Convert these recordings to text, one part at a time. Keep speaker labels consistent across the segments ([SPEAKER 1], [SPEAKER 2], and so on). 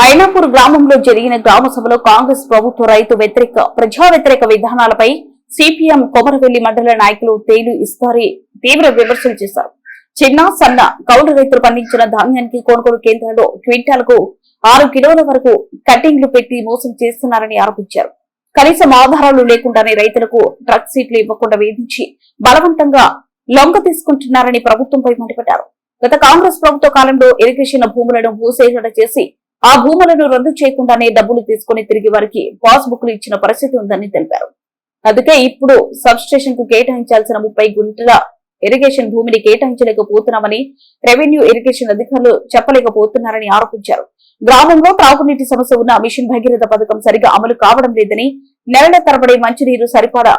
[SPEAKER 1] ఐనాపూర్ గ్రామంలో జరిగిన గ్రామ సభలో కాంగ్రెస్ ప్రభుత్వ రైతు వ్యతిరేక ప్రజా వ్యతిరేక విధానాలపై సిపిఎం కొమరవెల్లి మండల నాయకులు తేలు ఇస్తారి తీవ్ర విమర్శలు చేశారు. చిన్న సన్న కౌలు రైతులు పండించిన ధాన్యానికి కొనుగోలు కేంద్రాల్లో క్వింటాలకు 6 కిలోల వరకు కట్టింగ్లు పెట్టి మోసం చేస్తున్నారని ఆరోపించారు. కనీసం ఆధారాలు లేకుండానే రైతులకు ట్రక్ సీట్లు ఇవ్వకుండా వేధించి బలవంతంగా లొంగ తీసుకుంటున్నారని ప్రభుత్వంపై మండిపడ్డారు. గత కాంగ్రెస్ ప్రభుత్వ కాలంలో ఇరిగేషన్ భూములను భూసేకరణ చేసి ఆ భూములను రద్దు చేయకుండానే డబ్బులు తీసుకుని తిరిగి వారికి పాస్ బుక్లు ఇచ్చిన పరిస్థితి ఉందని తెలిపారు. అందుకే ఇప్పుడు సబ్ స్టేషన్ కు కేటాయించాల్సిన 30 గుంటల ఇరిగేషన్ భూమిని కేటాయించలేకపోతున్నామని రెవెన్యూ ఇరిగేషన్ అధికారులు చెప్పలేకపోతున్నారని ఆరోపించారు. గ్రామంలో త్రాగునీటి సమస్య ఉన్న మిషన్ భగీరథ పథకం సరిగా అమలు కావడం లేదని, నెలల తరబడి మంచినీరు సరిపడా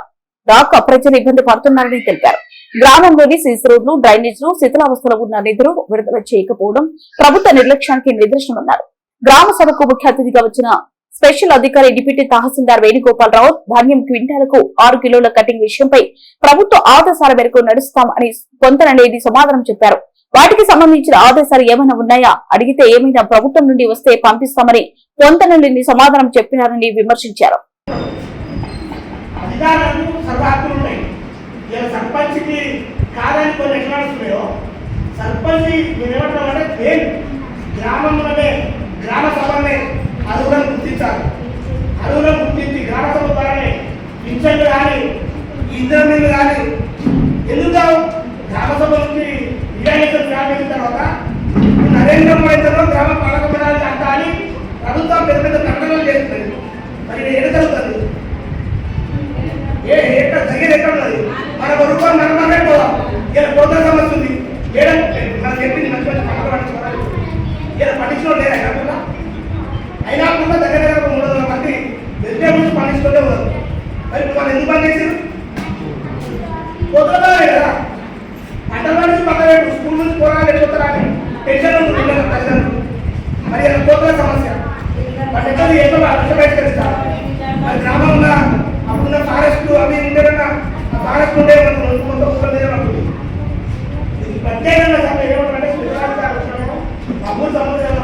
[SPEAKER 1] రాక ప్రజలు ఇబ్బంది పడుతున్నారని తెలిపారు. గ్రామంలోని సీసీ రోడ్లు, డ్రైనేజ్లు శిథిలావస్థలో ఉన్న నిధులు విడుదల చేయకపోవడం ప్రభుత్వ నిర్లక్ష్యానికి నిదర్శనమన్నారు. గ్రామ సభకు ముఖ్య అతిథిగా వచ్చిన స్పెషల్ అధికారి డిప్యూటీ తహసీల్దార్ వేణుగోపాలరావు ధాన్యం క్వింటాలకు 6 కిలోల కటింగ్ విషయంపై ప్రభుత్వ ఆదేశాల మేరకు నడుస్తామని పొంతనలేని సమాధానం చెప్పారు. వాటికి సంబంధించిన ఆదేశాలు ఏమైనా ఉన్నాయా అడిగితే ఏమైనా ప్రభుత్వం నుండి వస్తే పంపిస్తామని పొంతనలేని సమాధానం చెప్పినారని విమర్శించారు.
[SPEAKER 2] గ్రామ సభనే అర్హులను గుర్తించాలి. అర్హులను గుర్తించి గ్రామ సభ ద్వారానే పింఛన్లు కానీ ఇంద్రమిల్లు కానీ ఎందుకు గ్రామ సభ నుంచి రియాలిజం ప్రారంభించిన తర్వాత నరేంద్ర మోడీతో గ్రామ పాలక మండలి అంట అని ప్రభుత్వం పెద్ద పెద్ద ప్రకటనలు చేస్తుంది. మరి ఏడు జరుగుతుంది జరిగేది ఎక్కడ ఉన్నది? మన రూపాయలు మనమే పోదాం. ఇలా పోతే సమస్య ఉంది. మేడం మనం చెప్పింది మంచి మంచి పక్కన పట్టించుకోవాలి. ఇలా పట్టించుకోవడం లేదా కాకుండా అయినా కూడా దగ్గర 300 మంది వెజిటేబుల్స్ పండించుకుంటే ఉన్నారు. మరి మనం ఎందుకు పని చేసారు? పోతుందా కదా పంటల నుంచి పక్కన స్కూల్ నుంచి పోరాలు వెళ్ళిపోతారా అని టెన్షన్ ఉంటుంది తల్లిదండ్రులు. మరి ఇలా పోతున్న సమస్య పంటలు ఏదో బహిష్కరిస్తారు. మరి గ్రామంలో అప్పుడున్న ఫారెస్ట్ అవి ఉండేదన్నా ఫారెస్ట్ ఉండే ఇది ప్రత్యేకంగా ఏమంటే అమూల్ సముద్రంలో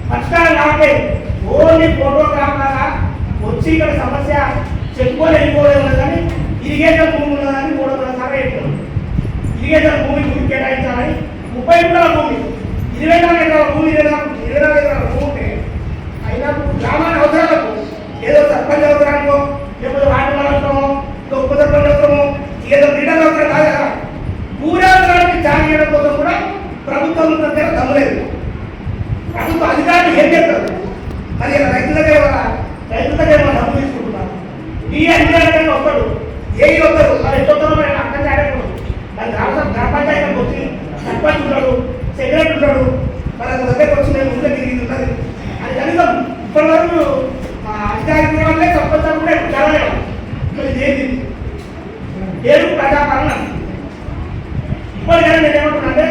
[SPEAKER 2] పరిష్కారం కాకే ఓన్లీ ఫోటోగ్రాఫర్గా వచ్చి ఇక్కడ సమస్య చెప్పుకొని వెళ్ళిపోలేదు. కానీ ఇరిగేషన్ భూమి ఉన్నదని 300 సార్లు చెప్పారు. ఇరిగేషన్ భూమి కేటాయించాలని 30 ఎకరాల భూమి 24 ఎకరాల భూమి 24 ఎకరాల భూమి ఉంటే అయినా గ్రామాల అవసరాలకు ఏదో సర్పంచ్ అవసరానికో లేకపోతే వాటి అవసరమో ఉప సర్పంచ్ అవసరమో ఏదో లీడర్ అవసరం కాదు కదా. పూరావసరానికి జారీ చేయడం కోసం కూడా ప్రభుత్వం దగ్గర దమ్మలేదు. ప్రభుత్వ అధికారులు ఏం చేస్తారు? మరి రైతుల దగ్గర డబ్బు తీసుకుంటున్నారు. ఈ అధికారులు వస్తాడు, ఏ వస్తారు, మరి ఎట్టొస్తారో మరి అర్థం చేయకూడదు. మరి గ్రామ పంచాయతీకి వచ్చి సర్పంచ్ ఉంటాడు, సెక్రటరీ ఉంటాడు, మరి అతని దగ్గరకు వచ్చి నేను ముందే తిరిగి ఉంటుంది అని కనీసం ఇప్పటి వరకు అధికారి వల్లే సర్పంచ్ కూడా చదవలేము. మరి ఏది పేరు ప్రజాపాలన ఇప్పటికైనా నేను ఏమంటున్నానంటే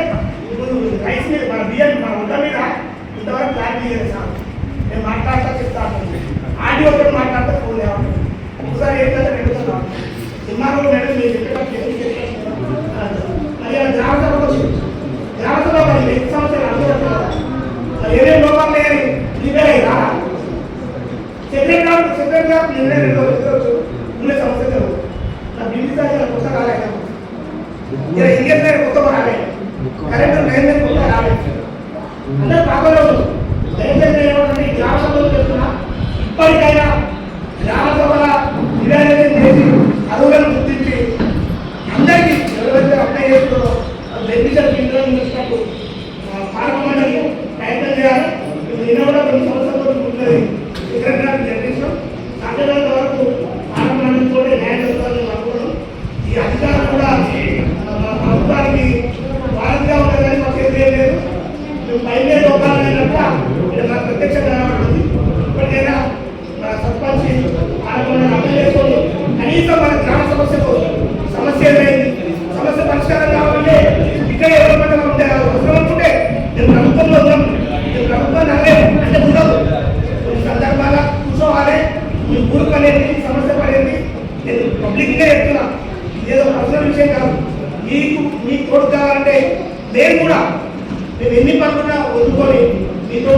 [SPEAKER 2] రైస్ మీద మన బియ్యం మన ఉండ మీద ఇంతవరకు క్లారిటీ లేదు సార్. నేను మాట్లాడతా చెప్తాను. ఆడి ఒకటి మాట్లాడితే పోలేము. ఒకసారి ఏంటంటే పెడుతున్నాను సినిమాలో నేను మీరు మరి గ్రామ సభలో మరి 8 సంవత్సరాలు అనుకుంటున్నారు. మరి ఏమేమి లోపాలు లేని రిపేర్ అయ్యా సెక్రటరీ నిర్ణయం ఉండే సమస్య జరుగుతుంది. నా బిల్లు సార్ కొత్త రాలేదు, ఇలా ఇంకేం కొత్త రాలేదు, కరెంటు లైన్ కొత్త రాలేదు. అందరూ బాగా దయచేసి ఏమంటే గ్రామ సభలు చెప్తున్నా ఇప్పటికైనా గ్రామ సభల నివేదన చేసి అరువులను గుర్తించి అందరికీ ఎవరైతే అప్లై చేస్తుందో బెనిఫిషియల్ ఇంట్రెస్ట్ ఇచ్చినట్టు పాలక మండలి ప్రయత్నం చేయాలి. నిన్న కూడా కొన్ని సంవత్సరాలు ఉంటుంది సెక్రటరీ జనరేషన్ సాధ్యమైనంత వరకు పాలక మండలితో న్యాయం చేస్తారని అనుకోవడం. ఈ అధికారులు కూడా ప్రభుత్వానికి వారంగా ఉండదని మాకు ఏం లేదు. పైనే లోపాలైనట్టు నాకు ప్రత్యక్షంగా కనబడుతుంది. ఇప్పటికైనా మన సర్పంచ్ అమలు చేసుకొని కనీసం మన గ్రామ సమస్య ఏమైంది, సమస్య పరిష్కారం కావాలంటే ఇక్కడ ఎవరిపైన ఉంటే అవసరం అనుకుంటే నేను ప్రభుత్వంలో ఉన్నాను, నేను ప్రభుత్వాన్ని అనలేదు అంటే ఉండదు. కొన్ని సందర్భాల కూర్చోవాలి, మీ ఊరికి అనేది సమస్య పడేది నేను పబ్లిక్గా చెప్తున్నా. ఏదో పర్సనల్ విషయం కాదు. మీకు తోడు కావాలంటే నేను కూడా మేము ఎన్ని పనులున్నా వదులుకొని మీతో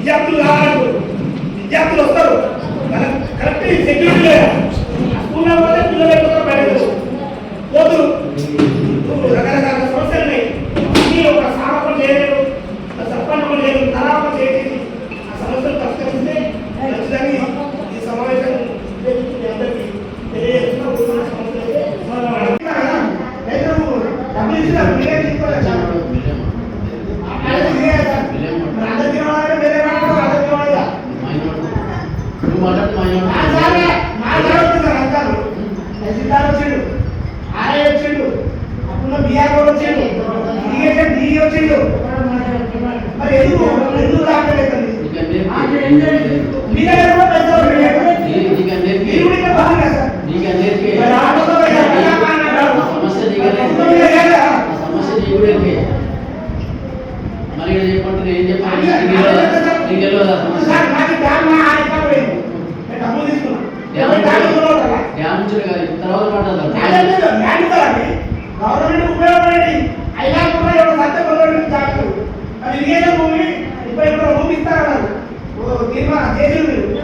[SPEAKER 2] విద్యార్థులు కావాలంటారు, విద్యార్థులు వస్తారు, కరెక్ట్ సెక్యూరిటీ లేదా స్కూల్లో పోతే పిల్లలు ఎక్కువ బయటకు పోతురు. రకరకాల సమస్యలు ఉన్నాయి. అన్నీ ఒక సామర్థ్యం చేయలేదు, సర్పంచం లేదు, తరాపం చేసేసి ఆ సమస్యలు పరిష్కరిస్తే ఖచ్చితంగా ఈ సమావేశం అందరికీ తెలియజేస్తున్న సమస్యలు అయితే రైతులు డబ్బులు ఇచ్చిన మీరే తీసుకోలేదు. మరి ఎందుకు ఎందుకు రావట్లేదు? మీ దగ్గర కూడా పెద్దవాళ్ళు
[SPEAKER 3] మరి చెప్పండి ఏం చెప్పాలి తర్వాత
[SPEAKER 2] గవర్నమెంట్ ఉపయోగపడేది అయినా కూడా ఎవరు సత్య భూమి 30 ఎకరాల భూమి ఇస్తారన్నారు తీర్మానం చేసి